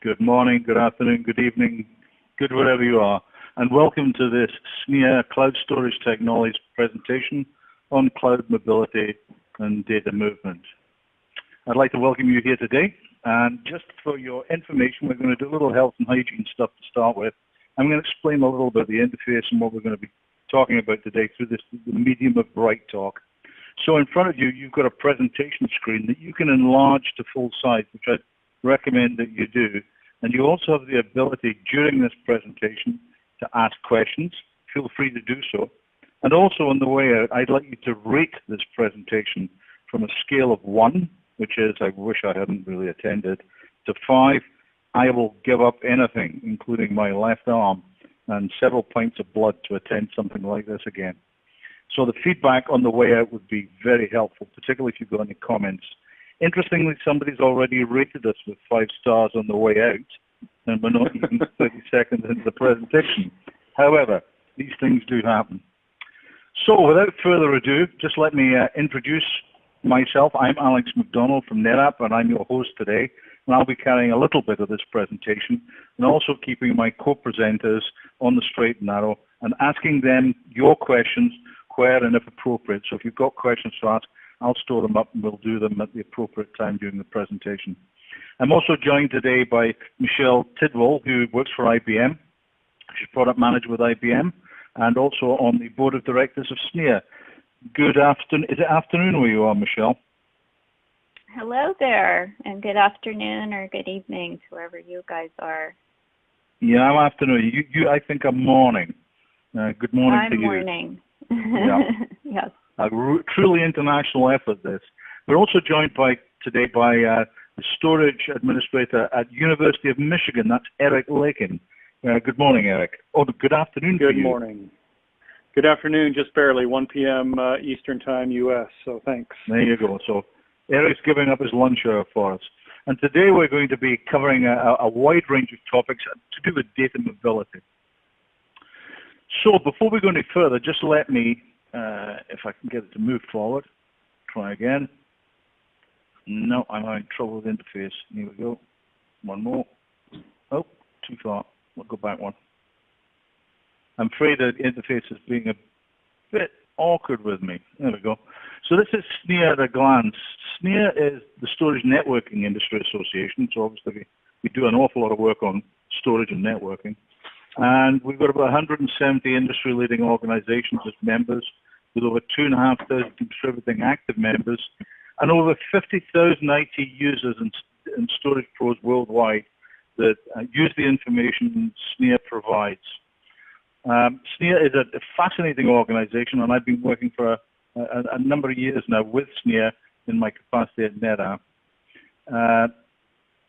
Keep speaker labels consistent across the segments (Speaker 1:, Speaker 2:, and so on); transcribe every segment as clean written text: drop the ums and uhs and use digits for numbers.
Speaker 1: Good morning, good afternoon, good evening, good wherever you are, and welcome to this SNIA Cloud Storage Technologies presentation on cloud mobility and data movement. I'd like to welcome you here today, and just for your information, we're going to do a little health and hygiene stuff to start with. I'm going to explain a little bit of the interface and what we're going to be talking about today through the medium of Bright Talk. So in front of you, you've got a presentation screen that you can enlarge to full size, which I'd recommend that you do. And you also have the ability during this presentation to ask questions. Feel free to do so. And also on the way out, I'd like you to rate this presentation from a scale of 1, which is I wish I hadn't really attended, to 5, I will give up anything, including my left arm and several pints of blood to attend something like this again. So the feedback on the way out would be very helpful, particularly if you've got any comments. Interestingly, somebody's already rated us with 5 stars on the way out, and we're not even 30 seconds into the presentation. However, these things do happen. So without further ado, just let me introduce myself. I'm Alex McDonald from NetApp, and I'm your host today. And I'll be carrying a little bit of this presentation and also keeping my co-presenters on the straight and narrow and asking them your questions where and if appropriate. So if you've got questions to ask, I'll store them up and we'll do them at the appropriate time during the presentation. I'm also joined today by Michelle Tidwell, who works for IBM. She's product manager with IBM and also on the board of directors of SNIA. Good afternoon. Is it afternoon where you are, Michelle?
Speaker 2: Hello there, and good afternoon or good evening to wherever you guys are.
Speaker 1: Yeah, I'm afternoon. I think I'm morning. Good morning to you.
Speaker 2: I'm morning.
Speaker 1: Yeah.
Speaker 2: Yes.
Speaker 1: A truly international effort, this. We're also joined today by the storage administrator at University of Michigan. That's Eric Lakin. Good morning, Eric. Oh, good afternoon to you.
Speaker 3: Good morning. Good afternoon, just barely, 1 p.m. Eastern Time, U.S., so thanks.
Speaker 1: There you go. So Eric's giving up his lunch hour for us. And today we're going to be covering a wide range of topics to do with data mobility. So before we go any further, just let me, if I can get it to move forward, try again. No, I'm having trouble with the interface. Here we go. One more. Oh, too far. We'll go back one. I'm afraid that the interface is being a bit awkward with me. There we go. So this is SNIA at a glance. SNIA is the Storage Networking Industry Association, so obviously we do an awful lot of work on storage and networking. And we've got about 170 industry-leading organizations as members, with over 2,500 contributing active members, and over 50,000 IT users and storage pros worldwide that use the information SNIA provides. SNIA is a fascinating organization, and I've been working for a number of years now with SNIA in my capacity at NetApp.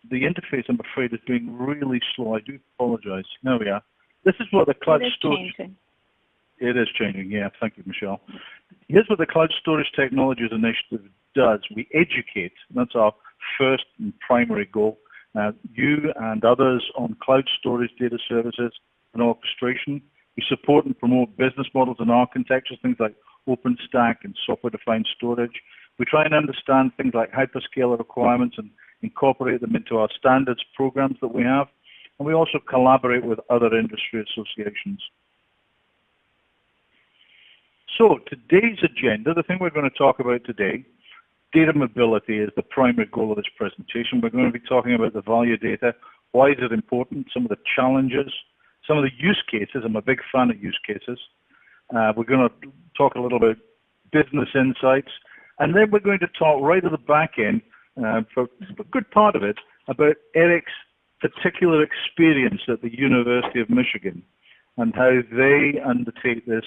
Speaker 1: The interface, I'm afraid, is being really slow. I do apologize. There we are. This is what the cloud storage...
Speaker 2: Changing.
Speaker 1: It is changing, yeah. Thank you, Michelle. Here's what the Cloud Storage Technologies Initiative does. We educate. That's our first and primary goal. You and others on cloud storage data services and orchestration. We support and promote business models and architectures, things like OpenStack and software-defined storage. We try and understand things like hyperscaler requirements and incorporate them into our standards programs that we have. And we also collaborate with other industry associations. So today's agenda, the thing we're going to talk about today, data mobility is the primary goal of this presentation. We're going to be talking about the value of data, why is it important, some of the challenges, some of the use cases. I'm a big fan of use cases. We're going to talk a little about business insights, and then we're going to talk right at the back end, for a good part of it, about Eric's particular experience at the University of Michigan and how they undertake this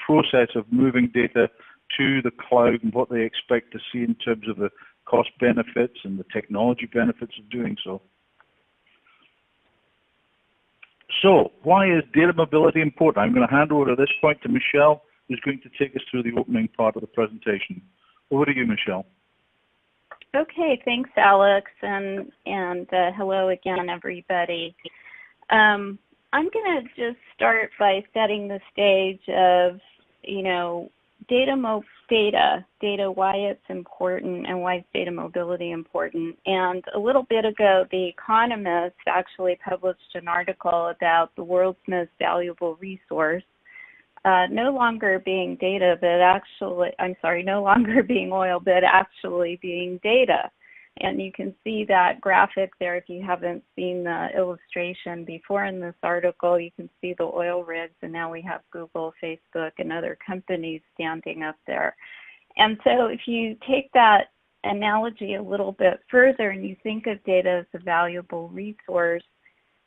Speaker 1: process of moving data to the cloud and what they expect to see in terms of the cost benefits and the technology benefits of doing so. So why is data mobility important? I'm going to hand over at this point to Michelle, who's going to take us through the opening part of the presentation. Over to you, Michelle.
Speaker 2: Okay, thanks, Alex, and hello again, everybody. I'm going to just start by setting the stage of, data, why it's important and why is data mobility important. And a little bit ago, The Economist actually published an article about the world's most valuable resource, no longer being data, but actually, no longer being oil, but actually being data. And you can see that graphic there if you haven't seen the illustration before in this article. You can see the oil rigs, and now we have Google, Facebook, and other companies standing up there. And so if you take that analogy a little bit further and you think of data as a valuable resource,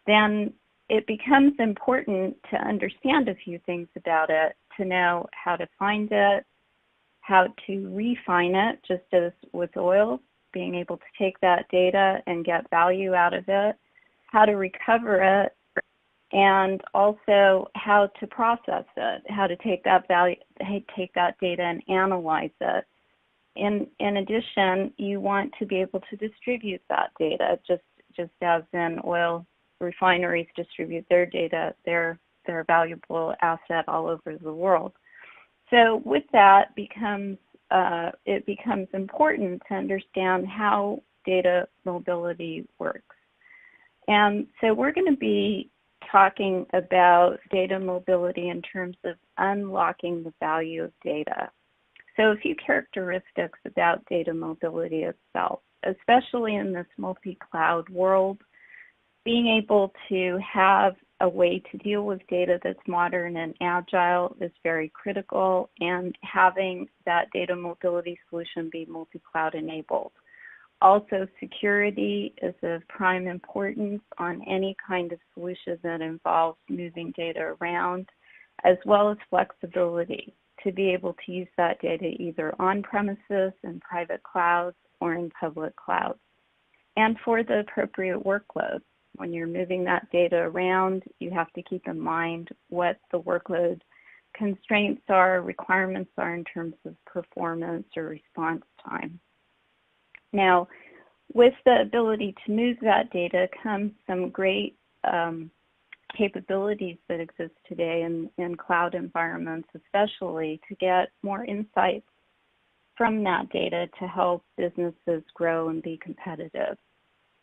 Speaker 2: then it becomes important to understand a few things about it, to know how to find it, how to refine it, just as with oil, being able to take that data and get value out of it, how to recover it, and also how to process it, how to take that data and analyze it. In addition, you want to be able to distribute that data, just as in oil refineries distribute their data, their valuable asset all over the world. So with that it becomes important to understand how data mobility works. And so we're going to be talking about data mobility in terms of unlocking the value of data. So a few characteristics about data mobility itself, especially in this multi-cloud world. Being able to have a way to deal with data that's modern and agile is very critical, and having that data mobility solution be multi-cloud enabled. Also, security is of prime importance on any kind of solution that involves moving data around, as well as flexibility to be able to use that data either on premises, in private clouds, or in public clouds. And for the appropriate workloads. When you're moving that data around, you have to keep in mind what the workload constraints are, requirements are in terms of performance or response time. Now, with the ability to move that data comes some great capabilities that exist today in cloud environments, especially to get more insights from that data to help businesses grow and be competitive.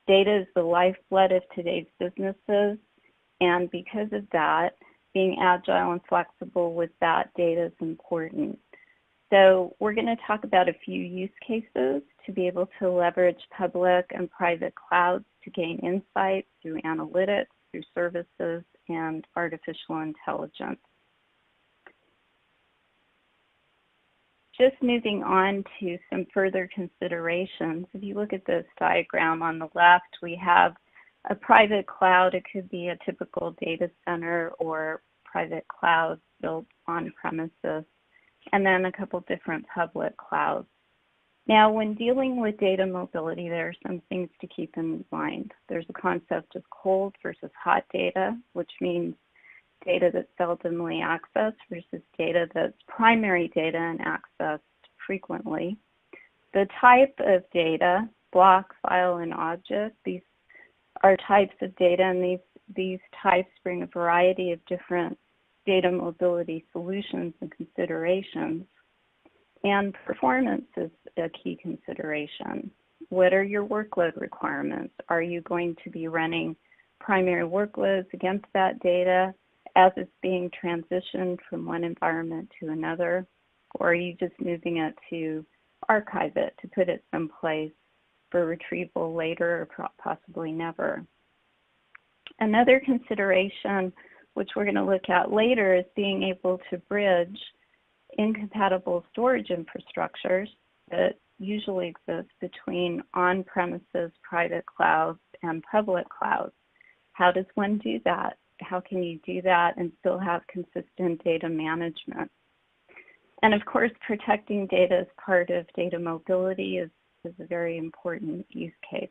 Speaker 2: Data is the lifeblood of today's businesses, and because of that, being agile and flexible with that data is important. So we're going to talk about a few use cases to be able to leverage public and private clouds to gain insights through analytics, through services, and artificial intelligence. Just moving on to some further considerations. If you look at this diagram on the left, we have a private cloud. It could be a typical data center or private cloud built on premises, and then a couple different public clouds. Now, when dealing with data mobility, there are some things to keep in mind. There's a concept of cold versus hot data, which means data that's seldomly accessed versus data that's primary data and accessed frequently. The type of data, block, file, and object, these are types of data, and these types bring a variety of different data mobility solutions and considerations. And performance is a key consideration. What are your workload requirements? Are you going to be running primary workloads against that data as it's being transitioned from one environment to another? Or are you just moving it to archive it, to put it someplace for retrieval later or possibly never? Another consideration, which we're going to look at later, is being able to bridge incompatible storage infrastructures that usually exist between on-premises private clouds and public clouds. How does one do that? How can you do that and still have consistent data management? And of course, protecting data as part of data mobility is a very important use case.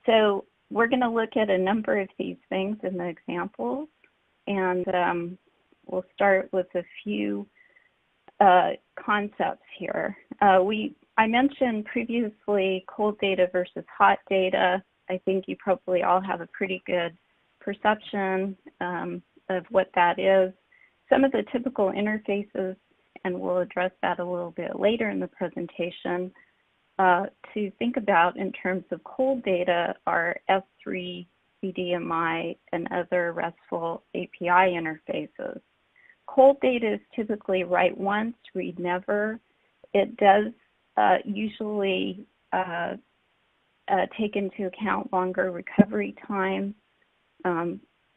Speaker 2: So we're going to look at a number of these things in the examples, and we'll start with a few concepts here. I mentioned previously cold data versus hot data. I think you probably all have a pretty good perception of what that is. some of the typical interfaces, and we'll address that a little bit later in the presentation, to think about in terms of cold data are S3, CDMI, and other RESTful API interfaces. Cold data is typically write once, read never. It does usually take into account longer recovery time.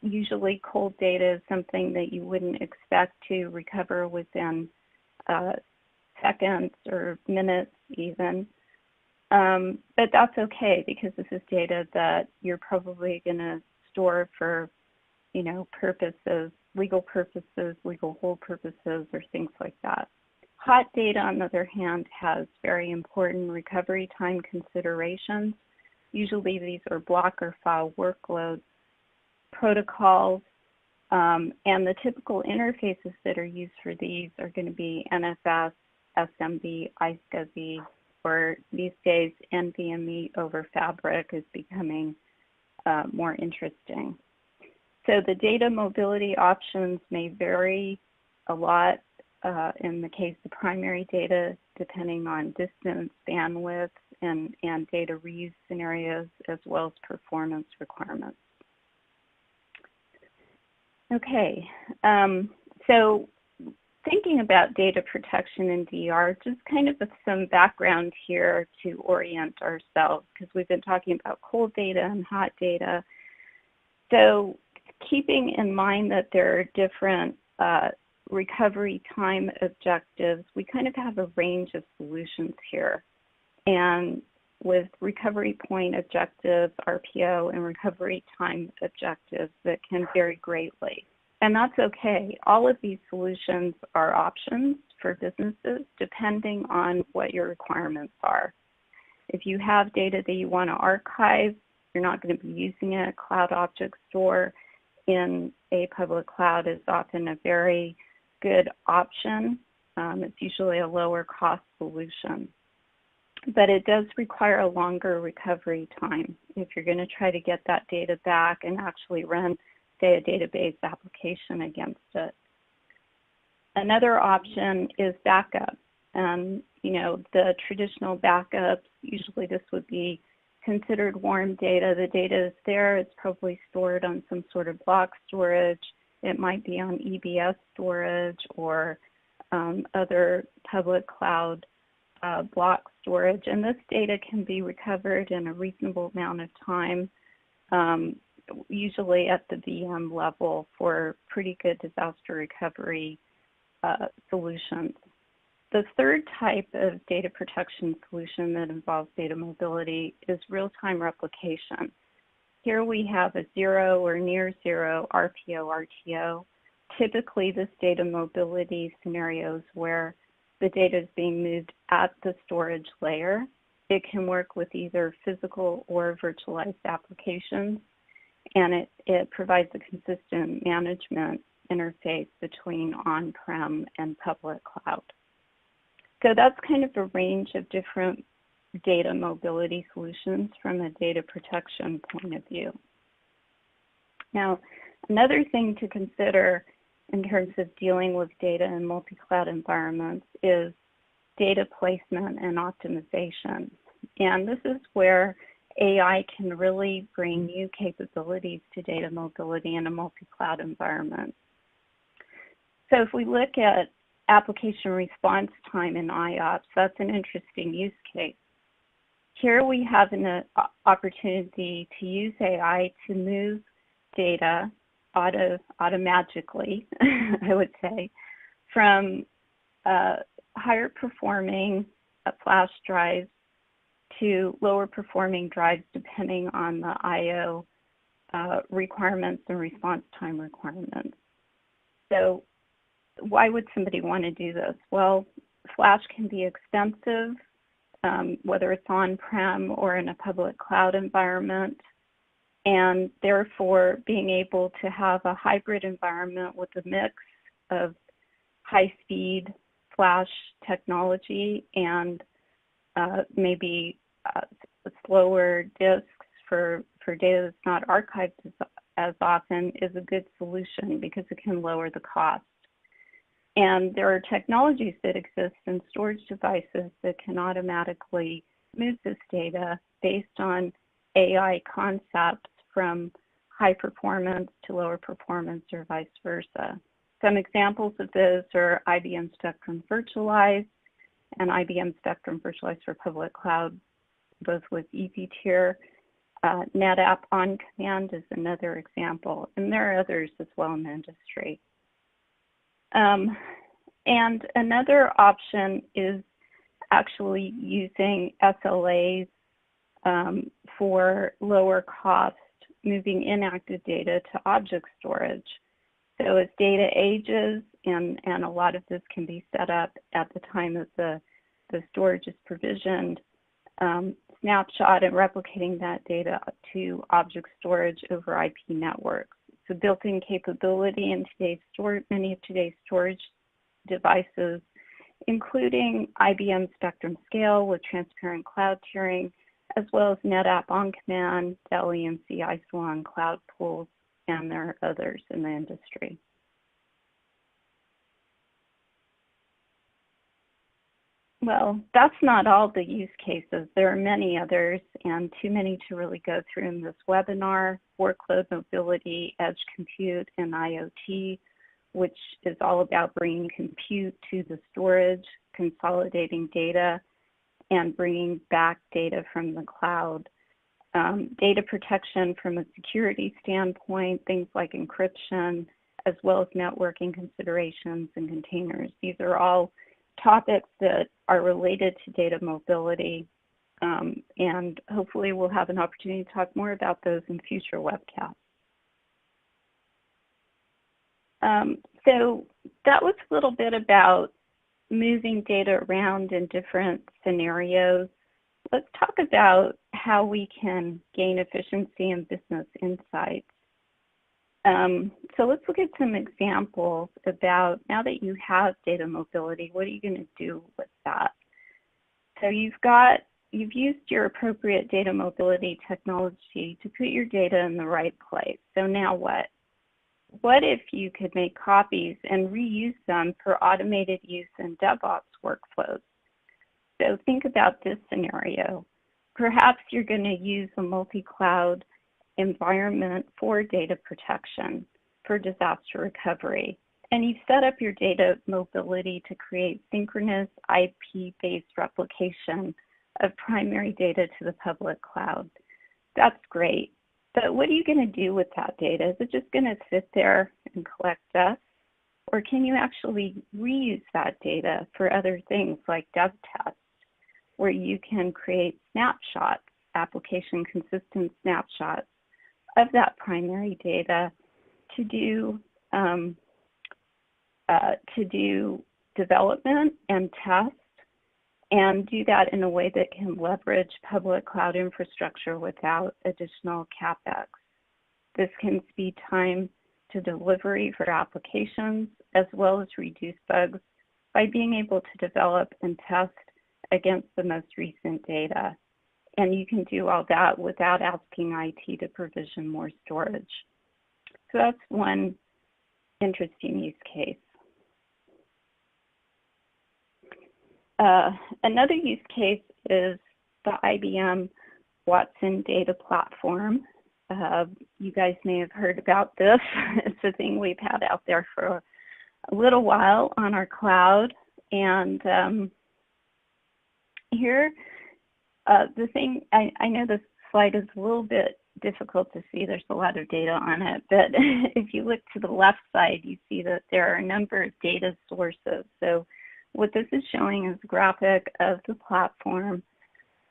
Speaker 2: Usually cold data is something that you wouldn't expect to recover within seconds or minutes even. But that's okay because this is data that you're probably going to store for, purposes, legal hold purposes, or things like that. Hot data, on the other hand, has very important recovery time considerations. Usually these are block or file workloads, protocols, and the typical interfaces that are used for these are going to be NFS, SMB, iSCSI, or these days NVMe over Fabric is becoming more interesting. So the data mobility options may vary a lot in the case of primary data, depending on distance, bandwidth, and data reuse scenarios, as well as performance requirements. Okay, so thinking about data protection in DR, just kind of some background here to orient ourselves, because we've been talking about cold data and hot data. So keeping in mind that there are different recovery time objectives, we kind of have a range of solutions here. And with recovery point objectives, RPO, and recovery time objectives that can vary greatly. And that's okay. All of these solutions are options for businesses depending on what your requirements are. If you have data that you want to archive, you're not going to be using it. Cloud object store in a public cloud is often a very good option. It's usually a lower cost solution. But it does require a longer recovery time if you're going to try to get that data back and actually run, say, a database application against it. Another option is backup. The traditional backups, usually this would be considered warm data. The data is there. It's probably stored on some sort of block storage. It might be on EBS storage or other public cloud block storage. And this data can be recovered in a reasonable amount of time, usually at the VM level for pretty good disaster recovery solutions. The third type of data protection solution that involves data mobility is real-time replication. Here we have a zero or near zero RPO, RTO. Typically, this data mobility scenarios where the data is being moved at the storage layer. It can work with either physical or virtualized applications, and it provides a consistent management interface between on-prem and public cloud. So that's kind of a range of different data mobility solutions from a data protection point of view. Now, another thing to consider in terms of dealing with data in multi-cloud environments is data placement and optimization. And this is where AI can really bring new capabilities to data mobility in a multi-cloud environment. So if we look at application response time in IOPS, that's an interesting use case. Here we have an opportunity to use AI to move data automagically, I would say, from higher performing flash drives to lower performing drives depending on the I/O requirements and response time requirements. So why would somebody want to do this? Well, flash can be expensive, whether it's on-prem or in a public cloud environment. And therefore, being able to have a hybrid environment with a mix of high-speed flash technology and maybe slower disks for data that's not archived as often is a good solution because it can lower the cost. And there are technologies that exist in storage devices that can automatically move this data based on AI concepts from high performance to lower performance or vice versa. Some examples of those are IBM Spectrum Virtualized and IBM Spectrum Virtualized for Public Cloud, both with easy tier. NetApp On Command is another example, and there are others as well in the industry. And another option is actually using SLAs for lower cost, moving inactive data to object storage. So as data ages, and a lot of this can be set up at the time that the storage is provisioned, snapshot and replicating that data to object storage over IP networks. So built-in capability in many of today's storage devices, including IBM Spectrum Scale with transparent cloud tiering, as well as NetApp On Command, Dell EMC Isilon Cloud Pools, and there are others in the industry. Well, that's not all the use cases. There are many others, and too many to really go through in this webinar. Workload mobility, edge compute, and IoT, which is all about bringing compute to the storage, consolidating data, and bringing back data from the cloud. Data protection from a security standpoint, things like encryption, as well as networking considerations and containers. These are all topics that are related to data mobility, and hopefully we'll have an opportunity to talk more about those in future webcasts. So that was a little bit about moving data around in different scenarios. Let's talk about how we can gain efficiency and business insights. So let's look at some examples about, now that you have data mobility, what are you going to do with that? So you've used your appropriate data mobility technology to put your data in the right place. So now what? What if you could make copies and reuse them for automated use in DevOps workflows? So think about this scenario. Perhaps you're going to use a multi-cloud environment for data protection, for disaster recovery. And you've set up your data mobility to create synchronous IP-based replication of primary data to the public cloud. That's great. But what are you going to do with that data? Is it just going to sit there and collect dust? Or can you actually reuse that data for other things like dev tests, where you can create snapshots, application consistent snapshots of that primary data to do development and test, and do that in a way that can leverage public cloud infrastructure without additional CapEx. This can speed time to delivery for applications, as well as reduce bugs by being able to develop and test against the most recent data. And you can do all that without asking IT to provision more storage. So that's one interesting use case. Another use case is the IBM Watson Data Platform. You guys may have heard about this. It's a thing we've had out there for a little while on our cloud. And here, the thing, I know this slide is a little bit difficult to see. There's a lot of data on it. But if you look to the left side, you see that there are a number of data sources. So what this is showing is a graphic of the platform.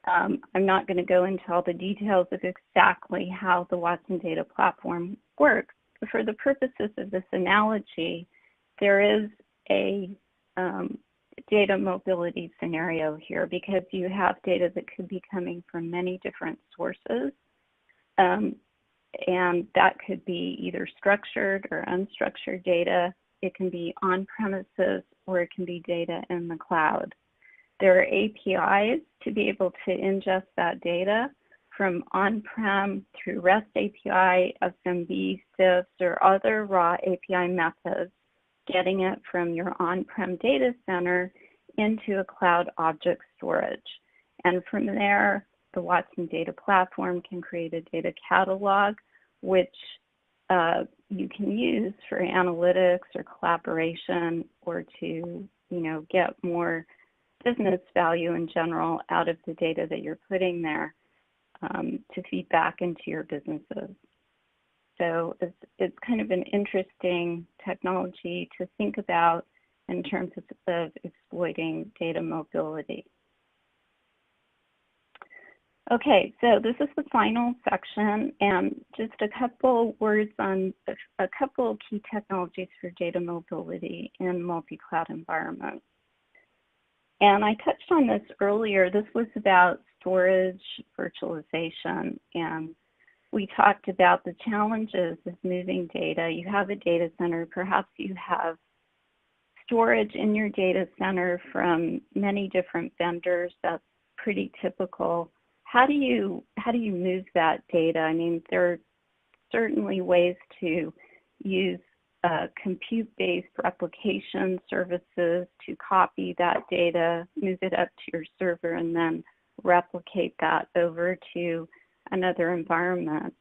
Speaker 2: I'm not going to go into all the details of exactly how the Watson Data Platform works. But for the purposes of this analogy, there is a data mobility scenario here, because you have data that could be coming from many different sources. And that could be either structured or unstructured data. It can be on-premises, or it can be data in the cloud. There are APIs to be able to ingest that data from on-prem through REST API, SMB, CIFS, or other raw API methods getting it from your on-prem data center into a cloud object storage. And from there, the Watson Data Platform can create a data catalog, which you can use for analytics or collaboration, or to, get more business value in general out of the data that you're putting there, to feed back into your businesses. So it's kind of an interesting technology to think about in terms of exploiting data mobility. Okay, so this is the final section, and just a couple words on a couple key technologies for data mobility in multi-cloud environments. And I touched on this earlier. This was about storage virtualization, and we talked about the challenges of moving data. You have a data center, perhaps you have storage in your data center from many different vendors. That's pretty typical. How do you move that data? I mean, there are certainly ways to use compute-based replication services to copy that data, move it up to your server, and then replicate that over to another environment.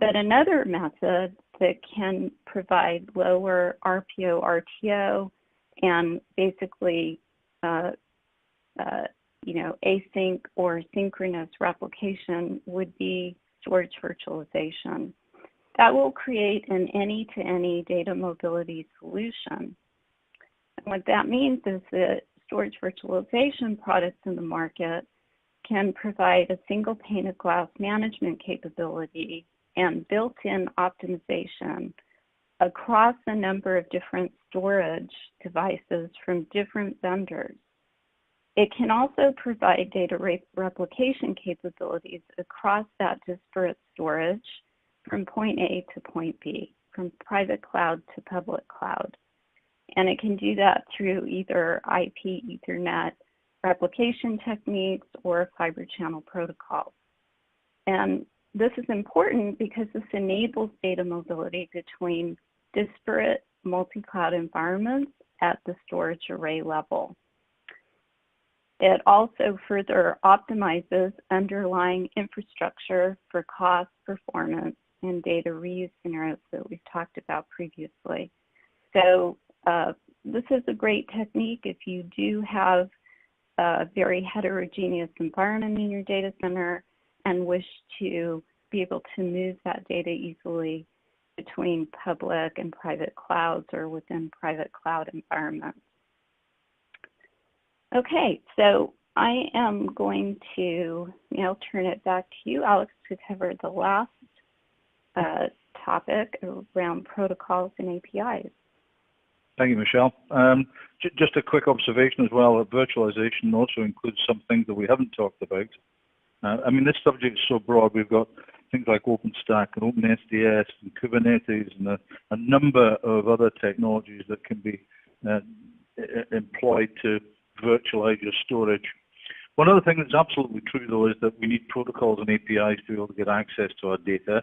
Speaker 2: But another method that can provide lower RPO, RTO, and basically async or synchronous replication would be storage virtualization. That will create an any-to-any data mobility solution. And what that means is that storage virtualization products in the market can provide a single pane of glass management capability and built-in optimization across a number of different storage devices from different vendors. It can also provide data replication capabilities across that disparate storage from point A to point B, from private cloud to public cloud. And it can do that through either IP, Ethernet replication techniques or fiber channel protocols. And this is important because this enables data mobility between disparate multi-cloud environments at the storage array level. It also further optimizes underlying infrastructure for cost, performance, and data reuse scenarios that we've talked about previously. So this is a great technique if you do have a very heterogeneous environment in your data center and wish to be able to move that data easily between public and private clouds or within private cloud environments. Okay, so I am going to now turn it back to you, Alex, to cover the last topic around protocols and APIs.
Speaker 1: Thank you, Michelle. Just a quick observation as well, that virtualization also includes some things that we haven't talked about. I mean, this subject is so broad. We've got things like OpenStack and OpenSDS and Kubernetes and a number of other technologies that can be employed to virtualize your storage. One other thing that's absolutely true, though, is that we need protocols and APIs to be able to get access to our data.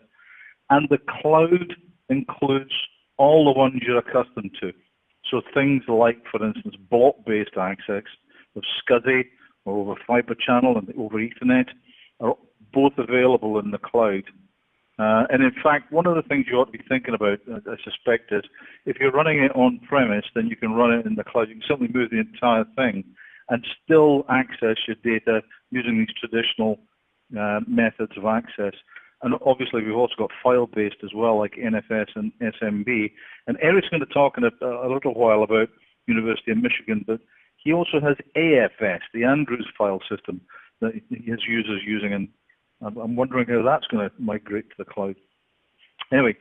Speaker 1: And the cloud includes all the ones you're accustomed to. So things like, for instance, block-based access of SCSI or over fiber channel and over Ethernet are both available in the cloud. And in fact, one of the things you ought to be thinking about, I suspect, is if you're running it on-premise, then you can run it in the cloud. You can simply move the entire thing and still access your data using these traditional methods of access. And obviously, we've also got file-based as well, like NFS and SMB. And Eric's going to talk in a little while about University of Michigan, but he also has AFS, the Andrews file system, that his users using, and I'm wondering how that's going to migrate to the cloud. Anyway,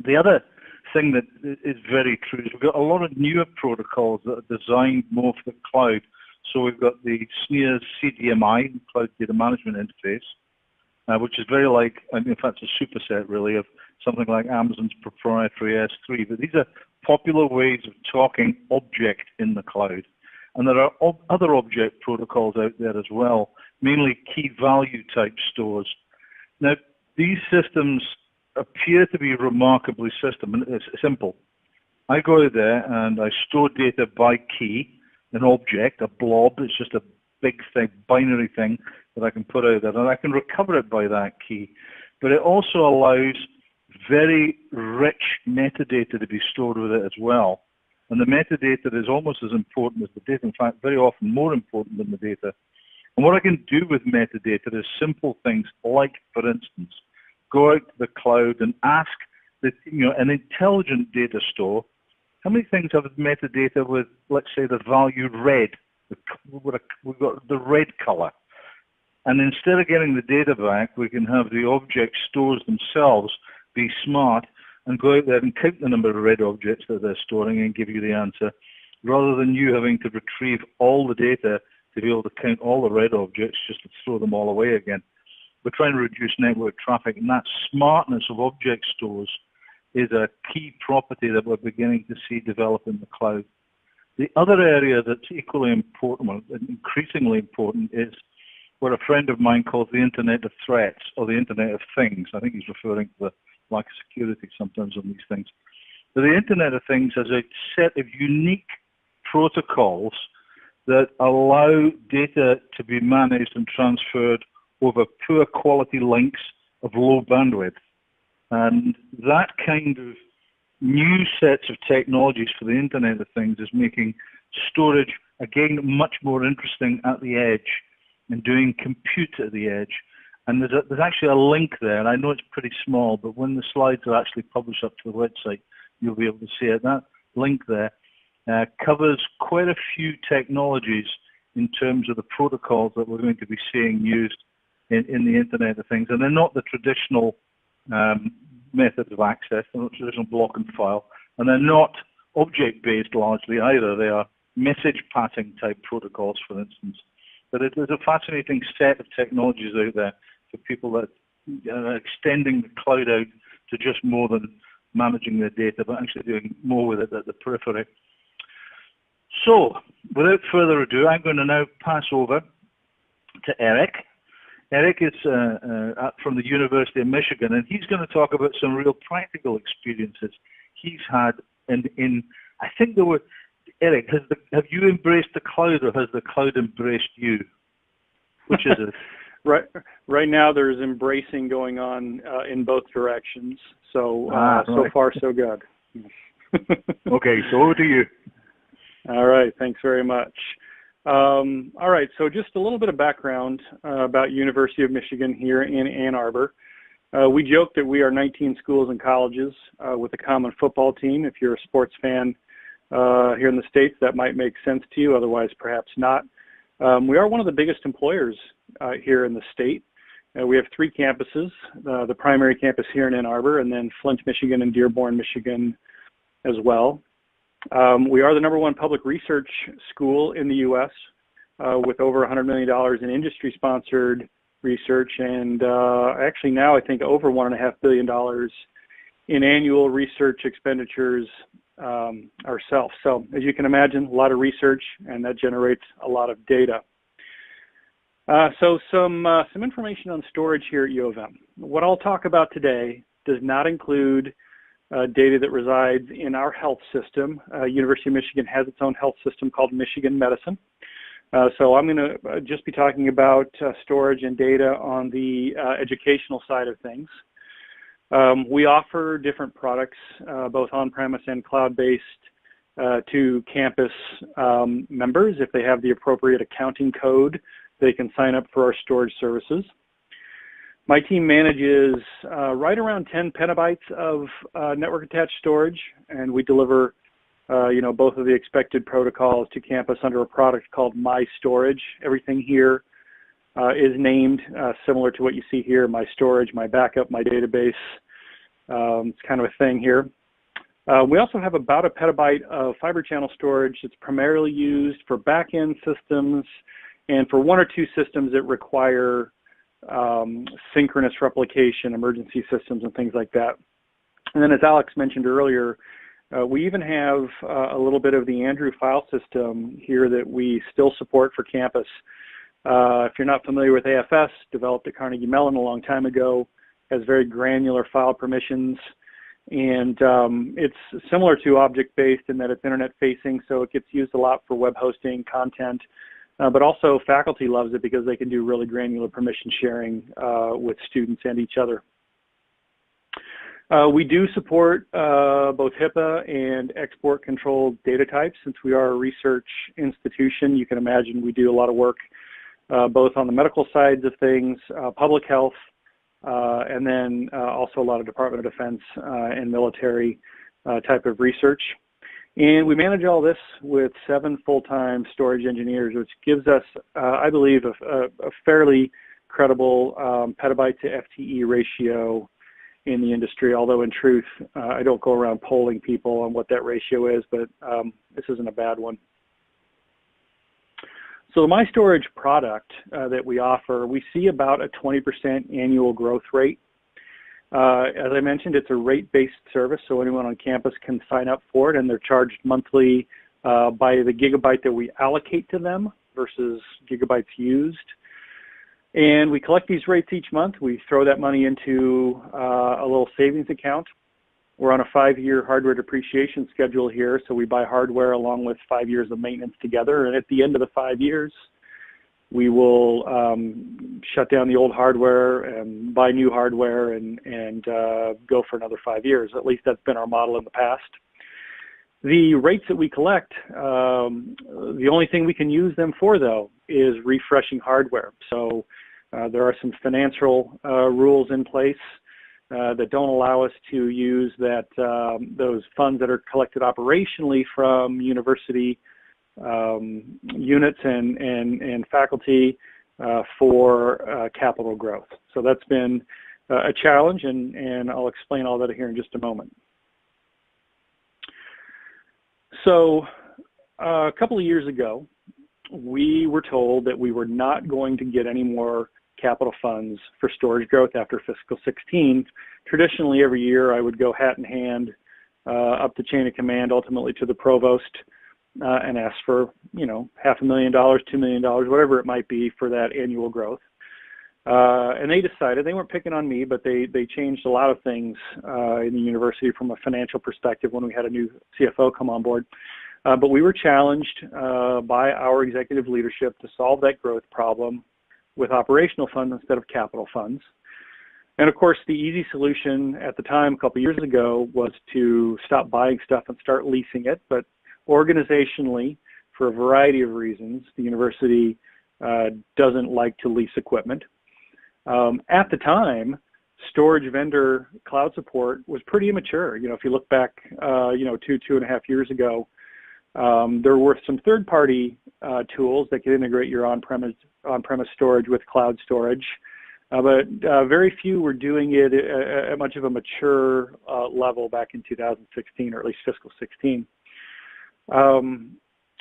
Speaker 1: the other thing that is very true is we've got a lot of newer protocols that are designed more for the cloud. So we've got the SNIA's CDMI, Cloud Data Management Interface, which is very like, in fact, a superset really of something like Amazon's proprietary S3. But these are popular ways of talking object in the cloud. And there are other object protocols out there as well, mainly key value type stores. Now, these systems appear to be remarkably simple. I go out there and I store data by key, an object, a blob. It's just a big thing, binary thing that I can put out there, and I can recover it by that key. But it also allows very rich metadata to be stored with it as well. And the metadata is almost as important as the data, in fact, very often more important than the data. And what I can do with metadata is simple things like, for instance, go out to the cloud and ask an intelligent data store, how many things have metadata with, let's say, the value red? We've got the red color. And instead of getting the data back, we can have the object stores themselves be smart and go out there and count the number of red objects that they're storing and give you the answer, rather than you having to retrieve all the data to be able to count all the red objects just to throw them all away again. We're trying to reduce network traffic, and that smartness of object stores is a key property that we're beginning to see develop in the cloud. The other area that's equally important, well, increasingly important, is what a friend of mine calls the Internet of Threats, or the Internet of Things. I think he's referring to the lack of security sometimes on these things. But the Internet of Things has a set of unique protocols that allow data to be managed and transferred over poor quality links of low bandwidth. And that kind of new sets of technologies for the Internet of Things is making storage, again, much more interesting at the edge and doing compute at the edge. And there's actually a link there, and I know it's pretty small, but when the slides are actually published up to the website, you'll be able to see it. That link there covers quite a few technologies in terms of the protocols that we're going to be seeing used in the Internet of Things. And they're not the traditional methods of access, they're not traditional block and file, and they're not object-based largely either. They are message passing type protocols, for instance. But there's a fascinating set of technologies out there for people that are extending the cloud out to just more than managing their data, but actually doing more with it at the periphery. So, without further ado, I'm going to now pass over to Eric. Eric is from the University of Michigan, and he's going to talk about some real practical experiences he's had in I think there were, Eric, have you embraced the cloud, or has the cloud embraced you? Which is it?
Speaker 3: Right now, there's embracing going on in both directions. So
Speaker 1: right.
Speaker 3: So far, so good.
Speaker 1: Okay, so over to you.
Speaker 3: All right, thanks very much. All right, so just a little bit of background about University of Michigan here in Ann Arbor. We joke that we are 19 schools and colleges with a common football team. If you're a sports fan here in the States, that might make sense to you, otherwise perhaps not. We are one of the biggest employers here in the state. We have 3 campuses, the primary campus here in Ann Arbor, and then Flint, Michigan, and Dearborn, Michigan as well. We are the #1 public research school in the U.S. With over $100 million in industry-sponsored research, and actually now I think over $1.5 billion in annual research expenditures ourselves. So as you can imagine, a lot of research, and that generates a lot of data. So some information on storage here at U of M. What I'll talk about today does not include data that resides in our health system. University of Michigan has its own health system called Michigan Medicine. So I'm going to just be talking about storage and data on the educational side of things. We offer different products, both on-premise and cloud-based, to campus members. If they have the appropriate accounting code, they can sign up for our storage services. My team manages right around 10 petabytes of network-attached storage, and we deliver both of the expected protocols to campus under a product called My Storage. Everything here is named similar to what you see here: My Storage, My Backup, My Database. It's kind of a thing here. We also have about a petabyte of fiber channel storage that's primarily used for back-end systems and for 1 or 2 systems that require synchronous replication, emergency systems, and things like that. And then, as Alex mentioned earlier, we even have a little bit of the Andrew file system here that we still support for campus. If you're not familiar with AFS, developed at Carnegie Mellon a long time ago, has very granular file permissions, And it's similar to object-based in that it's internet-facing, so it gets used a lot for web hosting content. But also faculty loves it because they can do really granular permission sharing with students and each other. We do support both HIPAA and export controlled data types. Since we are a research institution, you can imagine we do a lot of work both on the medical sides of things, public health, and then also a lot of Department of Defense and military type of research. And we manage all this with 7 full-time storage engineers, which gives us, I believe, a fairly credible petabyte to FTE ratio in the industry, although in truth, I don't go around polling people on what that ratio is, but this isn't a bad one. So the MyStorage product that we offer, we see about a 20% annual growth rate. As I mentioned, it's a rate-based service, so anyone on campus can sign up for it, and they're charged monthly by the gigabyte that we allocate to them versus gigabytes used. And we collect these rates each month. We throw that money into a little savings account. We're on a 5-year hardware depreciation schedule here, so we buy hardware along with 5 years of maintenance together, and at the end of the 5 years, we will shut down the old hardware and buy new hardware and go for another 5 years. At least that's been our model in the past. The rates that we collect, the only thing we can use them for, though, is refreshing hardware. So there are some financial rules in place that don't allow us to use that those funds that are collected operationally from university units and faculty for capital growth. So that's been a challenge, and I'll explain all that here in just a moment. So a couple of years ago, we were told that we were not going to get any more capital funds for storage growth after fiscal 16. Traditionally, every year I would go hat in hand up the chain of command, ultimately to the provost, and ask for, you know, $500,000, $2 million, whatever it might be for that annual growth. And they decided, they weren't picking on me, but they changed a lot of things in the university from a financial perspective when we had a new CFO come on board. But we were challenged by our executive leadership to solve that growth problem with operational funds instead of capital funds. And of course, the easy solution at the time, a couple of years ago, was to stop buying stuff and start leasing it. But organizationally, for a variety of reasons, the university doesn't like to lease equipment. At the time, storage vendor cloud support was pretty immature. You know, if you look back, you know, 2.5 years ago, there were some third-party tools that could integrate your on-premise storage with cloud storage, but very few were doing it at much of a mature level back in 2016, or at least fiscal 16.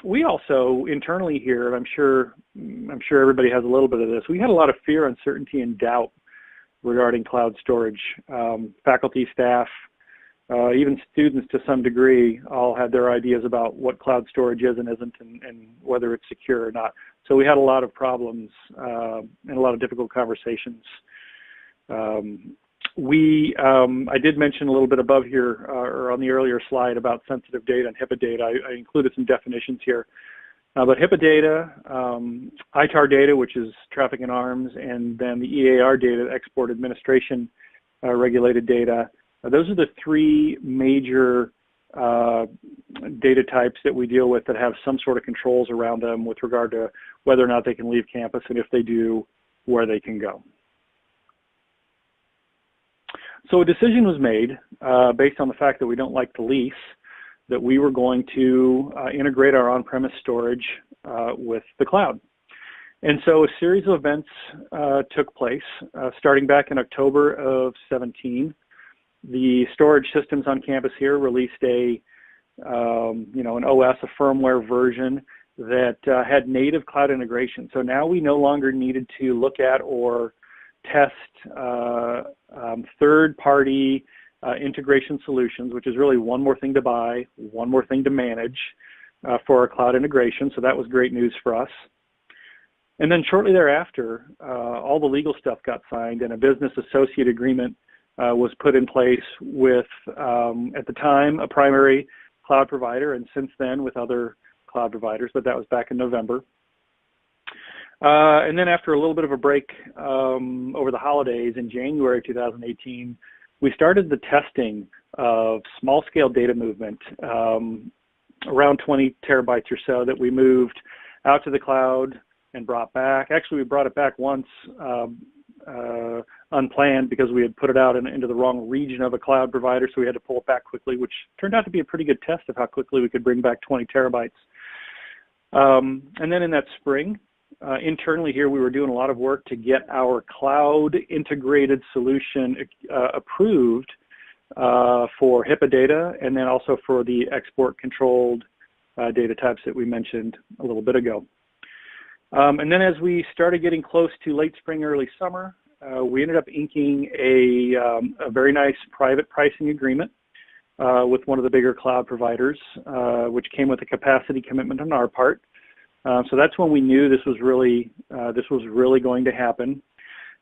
Speaker 3: We also internally here, and I'm sure everybody has a little bit of this, we had a lot of fear, uncertainty, and doubt regarding cloud storage. Faculty, staff, even students to some degree all had their ideas about what cloud storage is and isn't, and whether it's secure or not. So we had a lot of problems and a lot of difficult conversations. I did mention a little bit above here, or on the earlier slide, about sensitive data and HIPAA data. I included some definitions here. But HIPAA data, ITAR data, which is traffic in arms, and then the EAR data, export administration regulated data. Those are the 3 major data types that we deal with that have some sort of controls around them with regard to whether or not they can leave campus, and if they do, where they can go. So a decision was made based on the fact that we don't like to lease, that we were going to integrate our on-premise storage with the cloud. And so a series of events took place starting back in October of 17. The storage systems on campus here released an OS, a firmware version that had native cloud integration. So now we no longer needed to look at or test third-party integration solutions, which is really one more thing to buy, one more thing to manage for our cloud integration. So that was great news for us. And then shortly thereafter, all the legal stuff got signed, and a business associate agreement was put in place with, at the time, a primary cloud provider, and since then with other cloud providers, but that was back in November. And then after a little bit of a break over the holidays in January 2018, we started the testing of small-scale data movement, around 20 terabytes or so, that we moved out to the cloud and brought back. Actually, we brought it back once unplanned because we had put it out into the wrong region of a cloud provider, so we had to pull it back quickly, which turned out to be a pretty good test of how quickly we could bring back 20 terabytes. And then in that spring, internally here, we were doing a lot of work to get our cloud integrated solution approved for HIPAA data, and then also for the export controlled data types that we mentioned a little bit ago. And then as we started getting close to late spring, early summer, we ended up inking a very nice private pricing agreement with one of the bigger cloud providers, which came with a capacity commitment on our part. So that's when we knew this was really going to happen.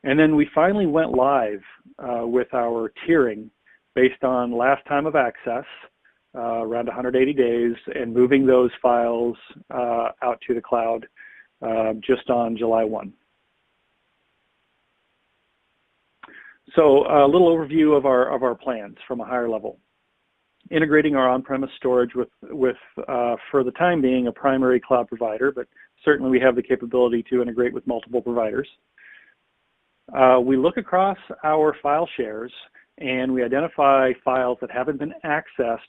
Speaker 3: And then we finally went live with our tiering based on last time of access, around 180 days, and moving those files out to the cloud just on July 1. So a little overview of our plans from a higher level. Integrating our on-premise storage with for the time being, a primary cloud provider, but certainly we have the capability to integrate with multiple providers. We look across our file shares and we identify files that haven't been accessed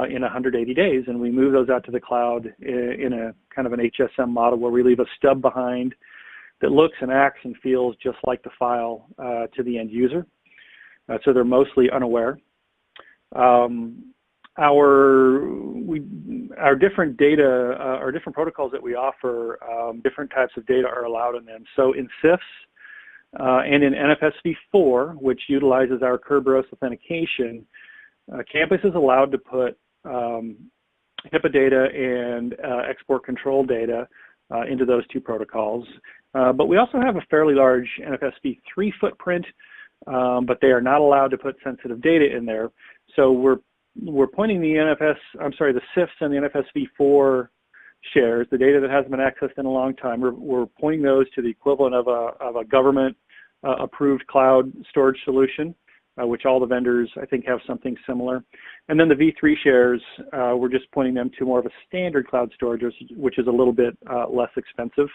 Speaker 3: in 180 days, and we move those out to the cloud in a kind of an HSM model where we leave a stub behind that looks and acts and feels just like the file to the end user. So they're mostly unaware. Our different data, our different protocols that we offer, different types of data are allowed in them. So in CIFS and in NFSv4, which utilizes our Kerberos authentication, campus is allowed to put HIPAA data and export control data into those two protocols. But we also have a fairly large NFSv3 footprint, but they are not allowed to put sensitive data in there. So we're pointing the CIFS and the NFSv4 shares, the data that hasn't been accessed in a long time, we're pointing those to the equivalent of a government approved cloud storage solution, which all the vendors, I think, have something similar. And then the V3 shares, we're just pointing them to more of a standard cloud storage, which is a little bit less expensive.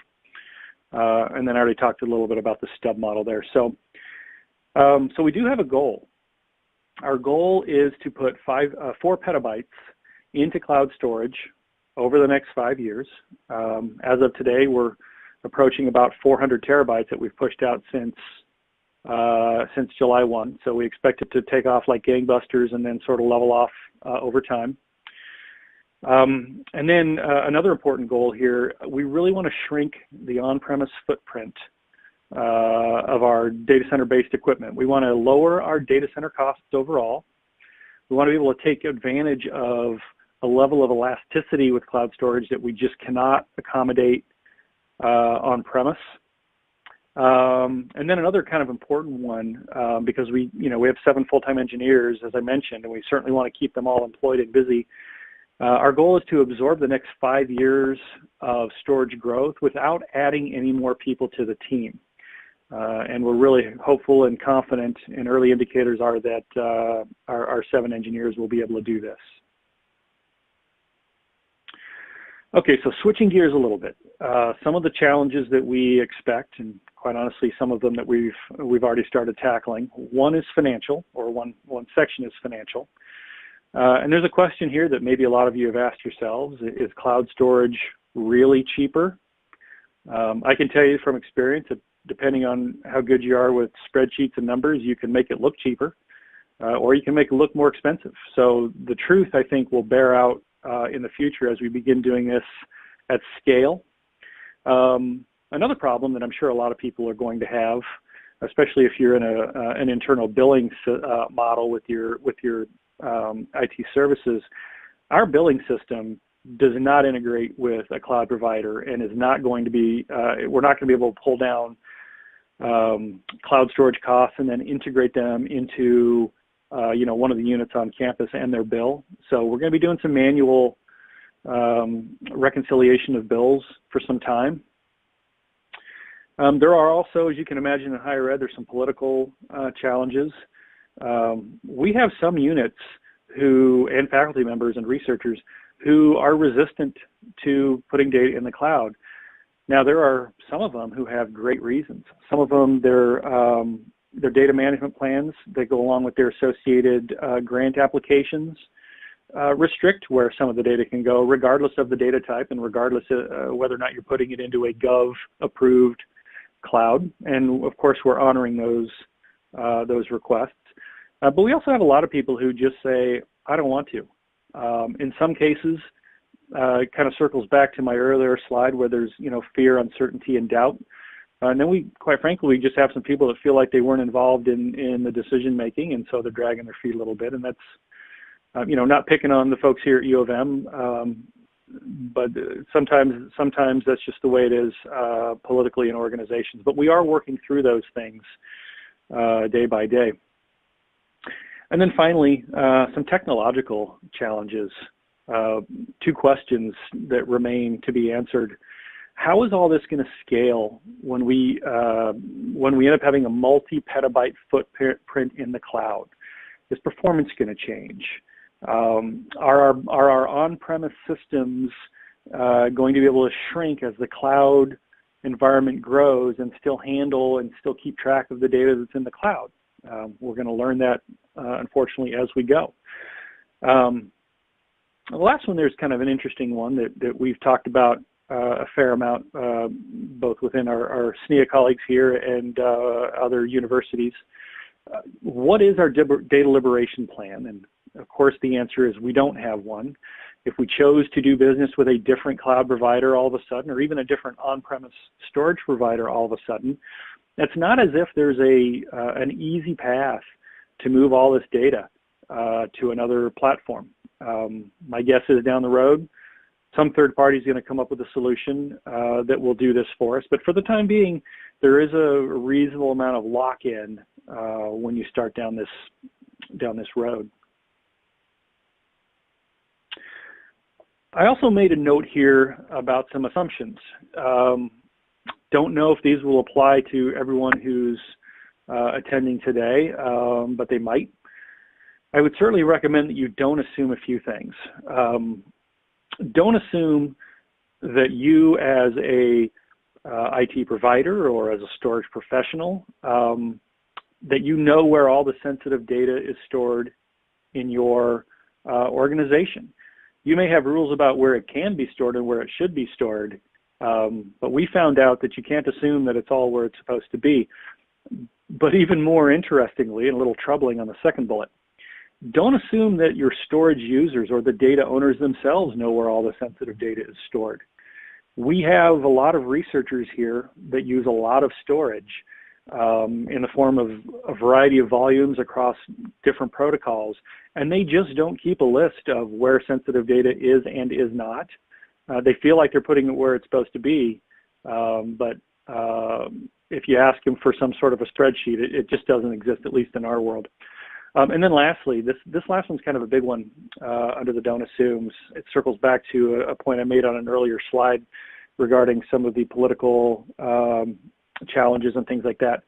Speaker 3: And then I already talked a little bit about the stub model there. So we do have a goal. Our goal is to put 4 petabytes into cloud storage over the next 5 years. As of today, we're approaching about 400 terabytes that we've pushed out since July 1. So we expect it to take off like gangbusters and then sort of level off over time. And then another important goal here, we really want to shrink the on-premise footprint of our data center-based equipment. We want to lower our data center costs overall. We want to be able to take advantage of a level of elasticity with cloud storage that we just cannot accommodate on-premise. And then another kind of important one, because we have 7 full-time engineers, as I mentioned, and we certainly want to keep them all employed and busy. Our goal is to absorb the next 5 years of storage growth without adding any more people to the team. And we're really hopeful and confident, and early indicators are that our 7 engineers will be able to do this. Okay, so switching gears a little bit. Some of the challenges that we expect, and quite honestly, some of them that we've already started tackling. One is financial, or one section is financial. And there's a question here that maybe a lot of you have asked yourselves: is cloud storage really cheaper? I can tell you from experience that depending on how good you are with spreadsheets and numbers, you can make it look cheaper, or you can make it look more expensive. So the truth, I think, will bear out in the future as we begin doing this at scale. Another problem that I'm sure a lot of people are going to have, especially if you're in an internal billing model with your IT services, our billing system does not integrate with a cloud provider and is not going to be, we're not going to be able to pull down cloud storage costs and then integrate them into one of the units on campus and their bill. So we're going to be doing some manual reconciliation of bills for some time. There are also, as you can imagine in higher ed, there's some political challenges. We have some units and faculty members and researchers who are resistant to putting data in the cloud. Now, there are some of them who have great reasons. Some of them, their data management plans that go along with their associated grant applications restrict where some of the data can go, regardless of the data type and regardless of whether or not you're putting it into a Gov-approved cloud. And of course, we're honoring those requests. But we also have a lot of people who just say, I don't want to. In some cases, it kind of circles back to my earlier slide where there's, fear, uncertainty, and doubt. And then quite frankly, we just have some people that feel like they weren't involved in the decision making, and so they're dragging their feet a little bit. And that's, not picking on the folks here at U of M, but sometimes that's just the way it is politically in organizations. But we are working through those things day by day. And then finally, some technological challenges. Two questions that remain to be answered. How is all this going to scale when we end up having a multi-petabyte footprint in the cloud? Is performance going to change? Are our on-premise systems going to be able to shrink as the cloud environment grows and still handle and still keep track of the data that's in the cloud? We're going to learn that, unfortunately, as we go. The last one, there's kind of an interesting one that we've talked about a fair amount, both within our SNIA colleagues here and other universities. What is our data liberation plan? And of course, the answer is we don't have one. If we chose to do business with a different cloud provider all of a sudden, or even a different on-premise storage provider all of a sudden, it's not as if there's an easy path to move all this data to another platform. My guess is down the road, some third party is going to come up with a solution that will do this for us. But for the time being, there is a reasonable amount of lock-in when you start down this road. I also made a note here about some assumptions. Don't know if these will apply to everyone who's attending today, but they might. I would certainly recommend that you don't assume a few things. Don't assume that you as a IT provider or as a storage professional, that you know where all the sensitive data is stored in your organization. You may have rules about where it can be stored and where it should be stored, but we found out that you can't assume that it's all where it's supposed to be. But even more interestingly, and a little troubling on the second bullet, don't assume that your storage users or the data owners themselves know where all the sensitive data is stored. We have a lot of researchers here that use a lot of storage in the form of a variety of volumes across different protocols, and they just don't keep a list of where sensitive data is and is not. They feel like they're putting it where it's supposed to be, but if you ask them for some sort of a spreadsheet, it just doesn't exist, at least in our world. And then lastly, this last one's kind of a big one under the don't assumes. It circles back to a point I made on an earlier slide regarding some of the political challenges and things like that.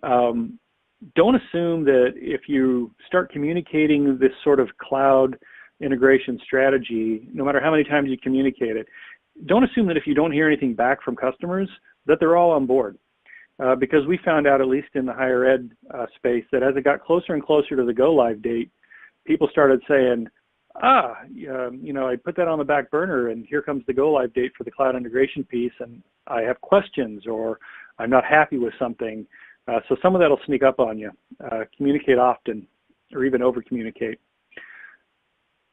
Speaker 3: Don't assume that if you start communicating this sort of cloud integration strategy, no matter how many times you communicate it, don't assume that if you don't hear anything back from customers, that they're all on board. Because we found out, at least in the higher ed space, that as it got closer and closer to the go-live date, people started saying, I put that on the back burner and here comes the go-live date for the cloud integration piece and I have questions or I'm not happy with something. So some of that will sneak up on you. Communicate often or even over-communicate.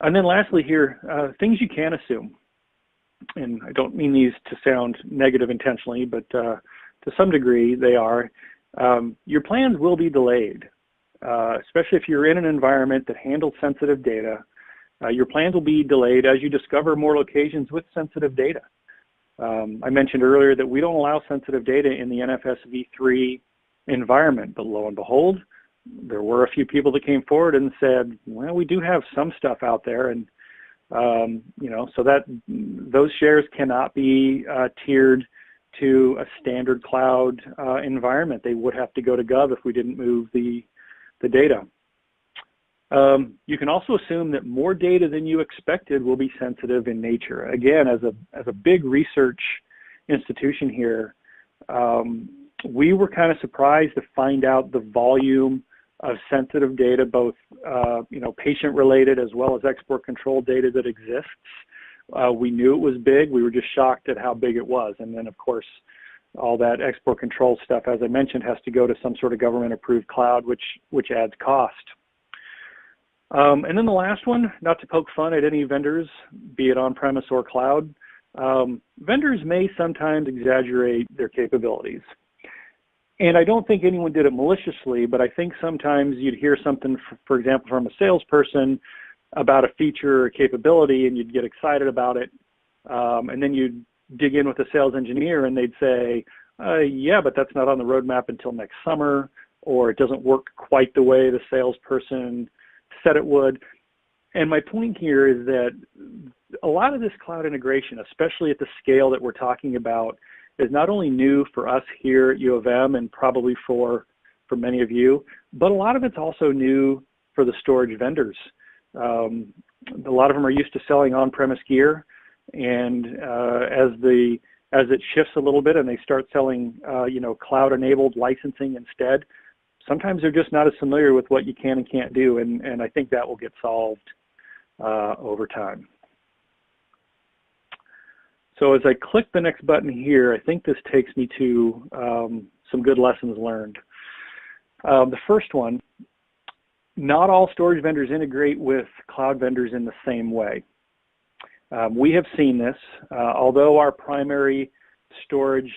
Speaker 3: And then lastly here, things you can assume. And I don't mean these to sound negative intentionally, but to some degree they are. Your plans will be delayed, especially if you're in an environment that handles sensitive data. Your plans will be delayed as you discover more locations with sensitive data. I mentioned earlier that we don't allow sensitive data in the NFS v3 environment. But lo and behold, there were a few people that came forward and said, well, we do have some stuff out there. And, so that those shares cannot be tiered to a standard cloud environment. They would have to go to Gov if we didn't move the data. You can also assume that more data than you expected will be sensitive in nature. Again, as a big research institution here, we were kind of surprised to find out the volume of sensitive data, both patient-related as well as export control data that exists. We knew it was big. We were just shocked at how big it was. And then, of course, all that export control stuff, as I mentioned, has to go to some sort of government-approved cloud, which adds cost. And then the last one, not to poke fun at any vendors, be it on-premise or cloud, vendors may sometimes exaggerate their capabilities. And I don't think anyone did it maliciously, but I think sometimes you'd hear something, for example, from a salesperson about a feature or capability, and you'd get excited about it. And then you'd dig in with a sales engineer, and they'd say, yeah, but that's not on the roadmap until next summer, or it doesn't work quite the way the salesperson said it would. And my point here is that a lot of this cloud integration, especially at the scale that we're talking about, is not only new for us here at U of M and probably for many of you, but a lot of it's also new for the storage vendors. A lot of them are used to selling on-premise gear, and as it shifts a little bit and they start selling cloud-enabled licensing instead, sometimes they're just not as familiar with what you can and can't do, and I think that will get solved over time. So as I click the next button here, I think this takes me to some good lessons learned. The first one, not all storage vendors integrate with cloud vendors in the same way. We have seen this, although our primary storage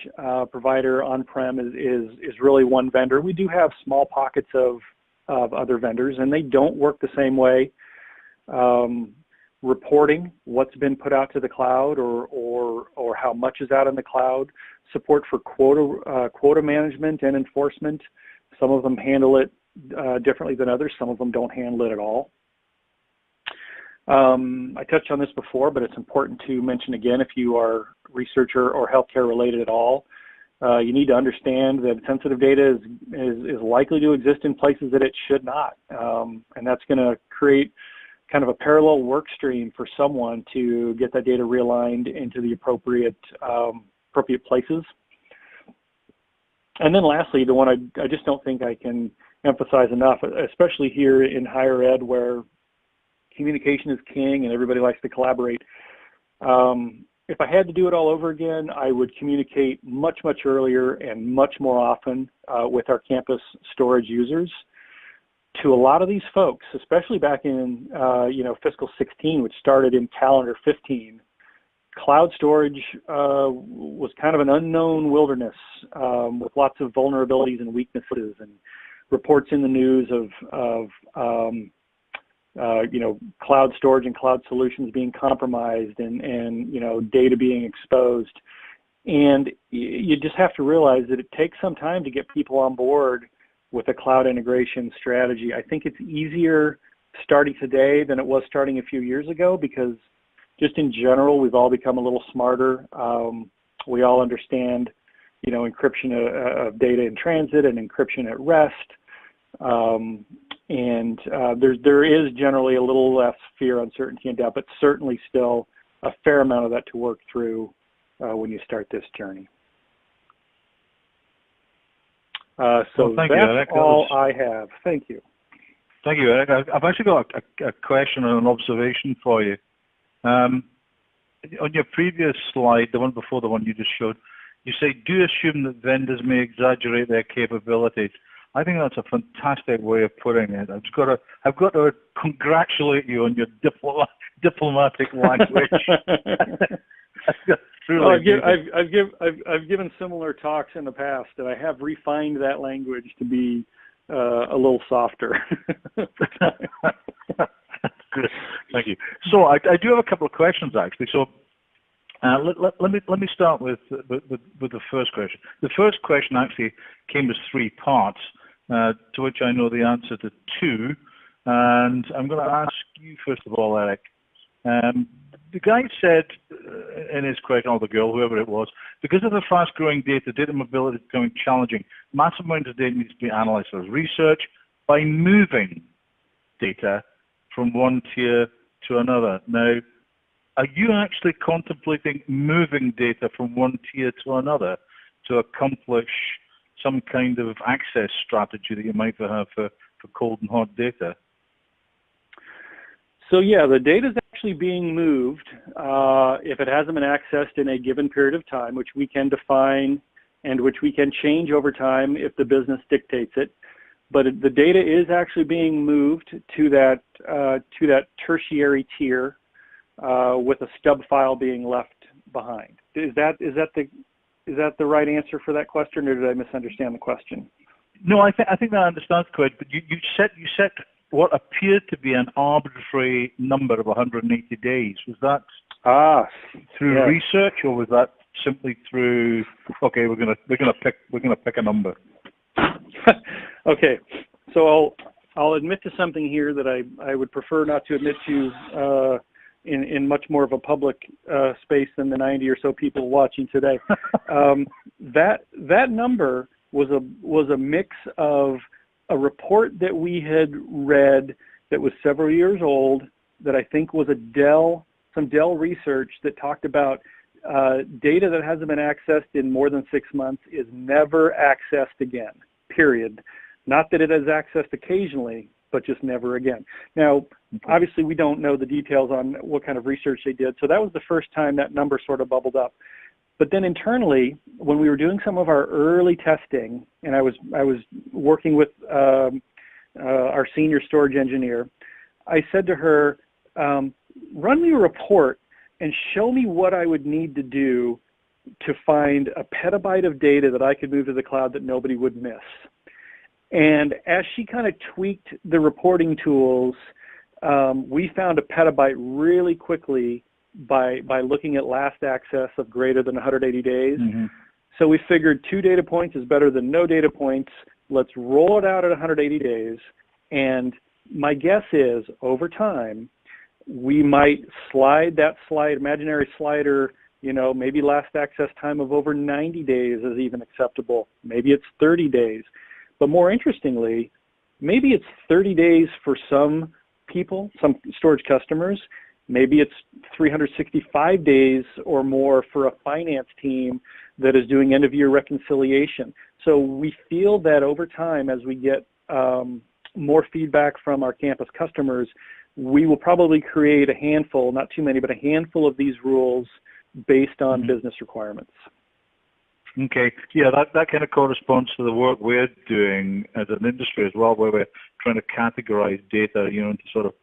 Speaker 3: provider on-prem is really one vendor. We do have small pockets of other vendors, and they don't work the same way. Reporting what's been put out to the cloud or how much is out in the cloud, support for quota management and enforcement. Some of them handle it differently than others. Some of them don't handle it at all. I touched on this before, but it's important to mention again if you are researcher or healthcare related at all. You need to understand that sensitive data is likely to exist in places that it should not. And that's going to create kind of a parallel work stream for someone to get that data realigned into the appropriate places. And then lastly, the one I just don't think I can emphasize enough, especially here in higher ed where communication is king and everybody likes to collaborate. If I had to do it all over again, I would communicate much, much earlier and much more often with our campus storage users. To a lot of these folks, especially back in fiscal 16, which started in calendar 15, cloud storage was kind of an unknown wilderness with lots of vulnerabilities and weaknesses, and reports in the news of cloud storage and cloud solutions being compromised and data being exposed. And you just have to realize that it takes some time to get people on board with a cloud integration strategy. I think it's easier starting today than it was starting a few years ago because just in general, we've all become a little smarter. We all understand, encryption of data in transit and encryption at rest. There is generally a little less fear, uncertainty, and doubt, but certainly still a fair amount of that to work through when you start this journey. That's all I have. Thank you.
Speaker 1: Thank you, Eric. I've actually got a question and an observation for you. On your previous slide, the one before the one you just showed, you say, do assume that vendors may exaggerate their capabilities. I think that's a fantastic way of putting it. I've got to congratulate you on your diplomatic language. Really
Speaker 3: I've given similar talks in the past, and I have refined that language to be a little softer.
Speaker 1: Good. Thank you. So I do have a couple of questions, actually. So Let me start with the first question. The first question actually came as three parts, to which I know the answer to two, and I'm going to ask you first of all, Eric. The guy said in his question, or the girl, whoever it was, because of the fast-growing data mobility is becoming challenging. Massive amounts of data needs to be analyzed as research by moving data from one tier to another. Now, are you actually contemplating moving data from one tier to another to accomplish some kind of access strategy that you might have for cold and hot data?
Speaker 3: So yeah, the data is actually being moved if it hasn't been accessed in a given period of time, which we can define and which we can change over time if the business dictates it. But the data is actually being moved to that tertiary tier with a stub file being left behind. Is that the right answer for that question, or did I misunderstand the question?
Speaker 1: No, I think that I understand correct. But you set what appeared to be an arbitrary number of 180 days. Was that through research, or was that simply through? Okay, we're gonna pick a number.
Speaker 3: Okay, so I'll admit to something here that I would prefer not to admit to in much more of a public space than the 90 or so people watching today. That number was a mix of a report that we had read that was several years old that I think was some Dell research that talked about data that hasn't been accessed in more than 6 months is never accessed again, period. Not that it is accessed occasionally, but just never again. Now, obviously, we don't know the details on what kind of research they did, so that was the first time that number sort of bubbled up. But then internally, when we were doing some of our early testing, and I was working with our senior storage engineer, I said to her, run me a report and show me what I would need to do to find a petabyte of data that I could move to the cloud that nobody would miss. And as she kind of tweaked the reporting tools, we found a petabyte really quickly by looking at last access of greater than 180 days. Mm-hmm. So we figured 2 data points is better than no data points. Let's roll it out at 180 days. And my guess is over time, we might slide that imaginary slider, maybe last access time of over 90 days is even acceptable. Maybe it's 30 days. But more interestingly, maybe it's 30 days for some people, some storage customers. Maybe it's 365 days or more for a finance team that is doing end-of-year reconciliation. So we feel that over time, as we get more feedback from our campus customers, we will probably create a handful, not too many, but a handful of these rules based on business requirements.
Speaker 1: Okay. Yeah, that kind of corresponds to the work we're doing as an industry as well, where we're trying to categorize data, into sort of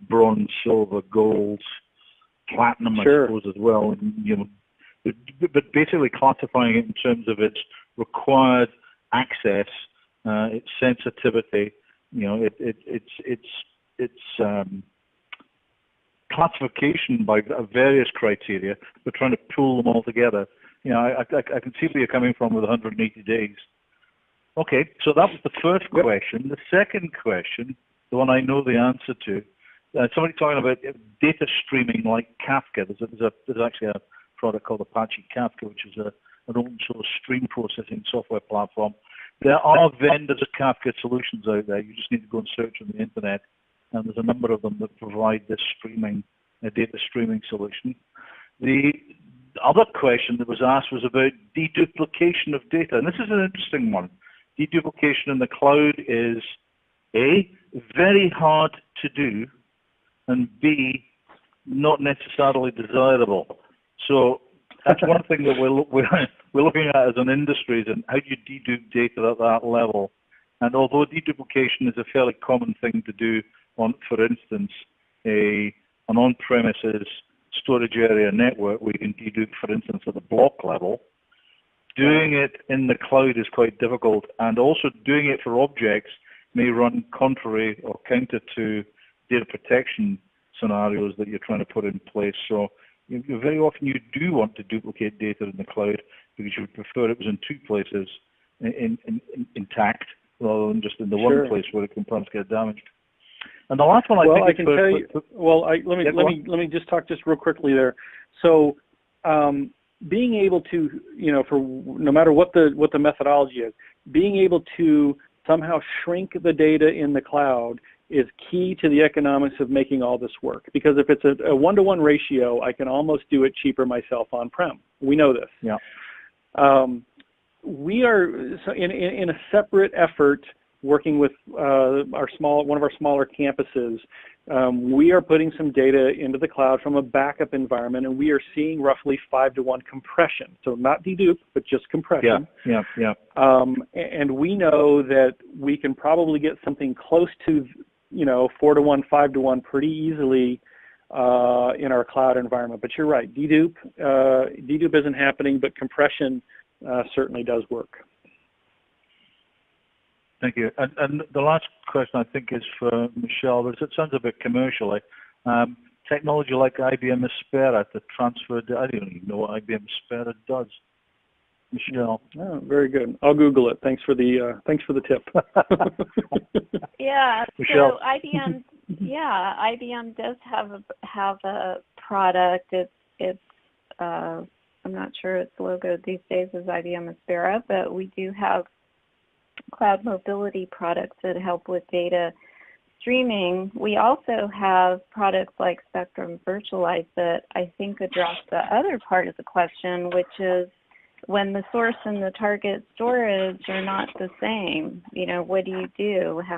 Speaker 1: bronze, silver, gold, platinum, I suppose, as well. And, but basically classifying it in terms of its required access, its sensitivity, its classification by various criteria, but trying to pull them all together. I can see where you're coming from with 180 days. Okay, so that was the first question. The second question, the one I know the answer to, somebody talking about data streaming like Kafka. There's actually a product called Apache Kafka, which is an open source stream processing software platform. There are vendors of Kafka solutions out there. You just need to go and search on the internet, and there's a number of them that provide this data streaming solution. The other question that was asked was about deduplication of data, and this is an interesting one. Deduplication in the cloud is A, very hard to do, and B, not necessarily desirable. So that's one thing that we're looking at as an industry, is how do you dedupe data at that level? And although deduplication is a fairly common thing to do on, for instance, an on-premises storage area network, where you can dedupe, for instance, at the block level, doing it in the cloud is quite difficult, and also doing it for objects may run contrary or counter to data protection scenarios that you're trying to put in place. So very often you do want to duplicate data in the cloud because you would prefer it was in two places intact rather than just in the one place where it can perhaps get damaged. And the last one
Speaker 3: let me just talk just real quickly there. So being able to, for no matter what the methodology is, being able to somehow shrink the data in the cloud is key to the economics of making all this work. Because if it's a one-to-one ratio, I can almost do it cheaper myself on-prem. We know this.
Speaker 1: Yeah.
Speaker 3: We are in a separate effort working with one of our smaller campuses. We are putting some data into the cloud from a backup environment, and we are seeing roughly 5-to-1 compression. So not dedupe, but just compression.
Speaker 1: Yeah.
Speaker 3: And we know that we can probably get something close to 4-to-1, 5-to-1 pretty easily in our cloud environment. But you're right, dedupe isn't happening, but compression certainly does work.
Speaker 1: Thank you. And the last question I think is for Michelle, but it sounds a bit commercial. Technology like IBM Aspera to transfer, I don't even know what IBM Aspera does. Michelle.
Speaker 3: Oh, very good. I'll Google it. Thanks for the tip.
Speaker 2: Yeah.
Speaker 1: Michelle.
Speaker 2: So IBM does have a product. It's I'm not sure its logo these days is IBM Aspera, but we do have cloud mobility products that help with data streaming. We also have products like Spectrum Virtualize that I think address the other part of the question, which is when the source and the target storage are not the same, what do you do? How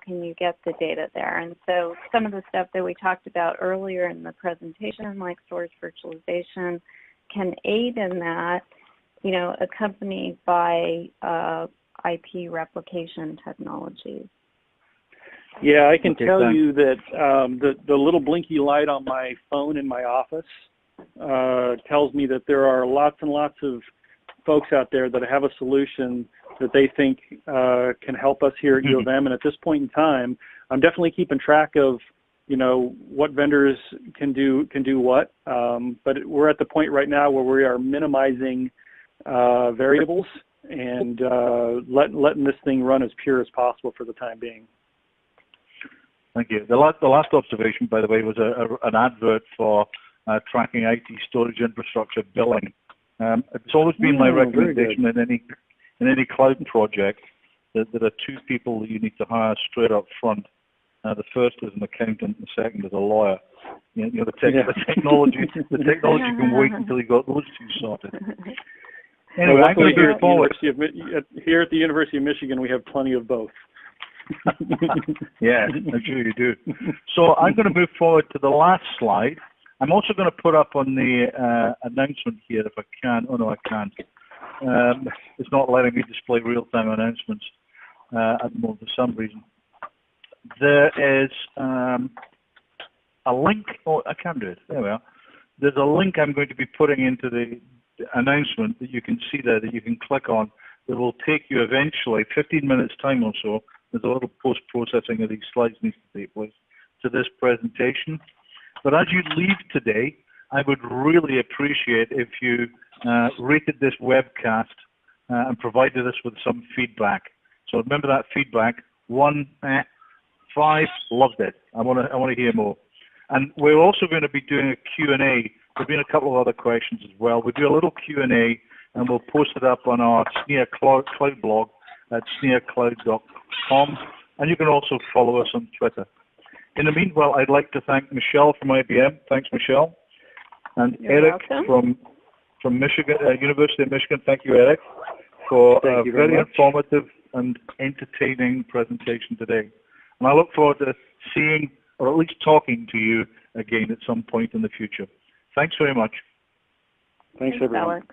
Speaker 2: can you get the data there? And so some of the stuff that we talked about earlier in the presentation, like storage virtualization, can aid in that, accompanied by IP replication technologies.
Speaker 3: Yeah, I can tell you that the little blinky light on my phone in my office tells me that there are lots and lots of folks out there that have a solution that they think can help us here at U of M. And at this point in time, I'm definitely keeping track of what vendors can do what. But we're at the point right now where we are minimizing variables and letting this thing run as pure as possible for the time being.
Speaker 1: Thank you. The last observation, by the way, was an advert for tracking IT storage infrastructure billing. It's always been my recommendation in any cloud project that there are two people that you need to hire straight up front. The first is an accountant, the second is a lawyer. The technology can wait until you got those two sorted. Anyway, I'm going to move forward.
Speaker 3: Here at the University of Michigan, we have plenty of both.
Speaker 1: Yeah, I'm sure you do. So I'm going to move forward to the last slide. I'm also going to put up on the announcement here, if I can. Oh, no, I can't. It's not letting me display real-time announcements at the moment for some reason. There is a link. Oh, I can do it. There we are. There's a link I'm going to be putting into the announcement that you can see there, that you can click on, that will take you eventually, 15 minutes time or so, there's a little post-processing of these slides needs to take place, to this presentation. But as you leave today, I would really appreciate if you rated this webcast and provided us with some feedback. So remember that feedback, 1, 5, loved it. I want to hear more. And we're also going to be doing a Q&A. There have been a couple of other questions as well. We'll do a little Q&A and we'll post it up on our SNIA Cloud blog at sniacloud.com. And you can also follow us on Twitter. In the meanwhile, I'd like to thank Michelle from IBM. Thanks, Michelle. And
Speaker 2: You're
Speaker 1: Eric
Speaker 2: welcome.
Speaker 1: from Michigan, University of Michigan. Thank you, Eric, for a very informative and entertaining presentation today. And I look forward to seeing, or at least talking to you again at some point in the future. Thanks very much.
Speaker 3: Thanks everyone.
Speaker 2: Alex.